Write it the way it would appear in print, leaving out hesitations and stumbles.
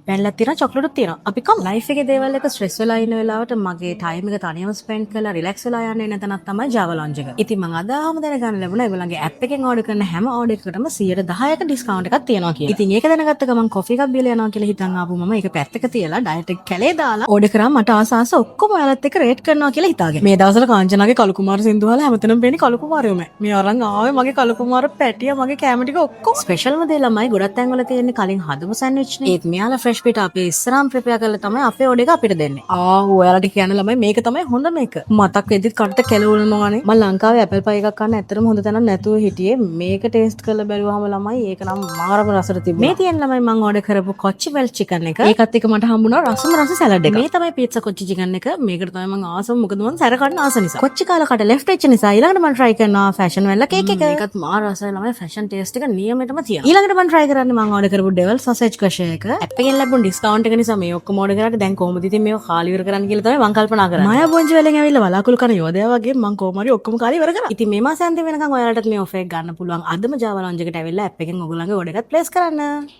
පැන්ලක් තියෙනවා චොක්ලට්ත් තියෙනවා. අපි කමු. ලයිෆ් එකේ දේවල් එක ස්ට්‍රෙස් වෙලා ඉන්න වෙලාවට මගේ ටයිම් එක තනියම ස්පෙන්ඩ් කරලා රිලැක්ස් වෙලා යන්න එන තැනක් තමයි Java Lounge එක. ඉතින් මම අද ආවම දැනගන්න ලැබුණා ඒගොල්ලන්ගේ ඇප් එකෙන් ඕඩර් කරන හැම ඕඩර් එකකටම 10%ක ඩිස්කවුන්ට් එකක් තියෙනවා කියලා. ඉතින් ඒක දැනගත්ත ගමන් කොෆි එකක් බීලා යනවා කියලා හිතන් ආපු මම ඒක පැත්තක තියලා ඩයට් එක කැලේ දාලා ඕඩර් කරා මට ආස ඔක්කොම ඔයාලත් එක්ක රේට් කරනවා කියලා හිතාගෙන. මේ දවස්වල කාංචනාගේ කලු කුමාර සින්දු වල හැමතැනම පේන්නේ කලු කුමාරයෝම. මේ අරන් ආවේ මගේ කලු කුමාර පැටිය මගේ කැම ටික ඔක්කොම ස්පෙෂල්ම දේ ළමයි ගොඩක් තැන්වල තියෙන්නේ කලින් හදපු සෑන්ඩ්විච් නේ. ඒත් මෙයාලා ෆ්‍රෙෂ් පිට අපේ ඉස්සරහම ප්‍රෙපෙයාර් කරලා තමයි අපේ ඕඩර් එක අපිට දෙන්නේ. ඔයාලට කියන්න ළමයි මේක තමයි හොඳ මේක. මතක් වෙද්දිත් කටට කෙලවුණනවානේ. මම ලංකාවේ ඇපල් පයි එකක් කන්න ඇත්තටම හොඳ තැනක් නැතුව හිටියේ. මේක ටේස්ට් කරලා බැලුවාම ළමයි ඒක නම් මාරම රසට තිබුණා. මේ තියෙන ළමයි මම ඕඩර් කරපු කොච්චි වෙල් චිකන් එක. ඒකත් එක්ක මට හම්බුණා රස සලාඩ් එක. මේ තමයි පීට්සා කොච්චි චිකන් එක. මේකට තමයි මම ආසම මොකද මම සැර කන්න ආස නිසා. කොච්චි කාලා කට ලෙෆ්ට් වෙච්ච නිසා ඊළඟට මම try කරනවා ෆැෂන් වෙල්ලා කේක් එක. මේකත් මාර රසයි ළමයි ෆැෂන් ටේස්ට් එක නියමෙටම තියෙනවා. ඊළඟට මම try කරන්නේ මම ඕඩර් කරපු ඩෙවල් සොසේජ් ක්‍රෂර් එක. ඇප් එකෙන් ලැබුණ ඩිස්කවුන්ට් එක නිසා මේ ඔක්කොම ඕඩර් කරාට දැන් කොහොමද ඉතින් මේක කාලි ඉවර කරන්න කියලා තමයි මම කල්පනා කරන්නේ. මායා බොන්ජි වලින් ඇවිල්ලා වලාකුළු කන යෝධයා වගේ මම කොහොම හරි ඔක්කොම කාලි ඉවර කරා. ඉතින් මේ මාසෙ අන්තිම වෙනකන් ඔයාලටත් මේ ඔෆර් එක ගන්න පුළුවන්. අදම Java Lounge එකට ඇවිල්ලා ඇප් එකෙන් ඔයගොල්ලන්ගේ ඕඩර් එකත් ප්ලේස් කරන්න.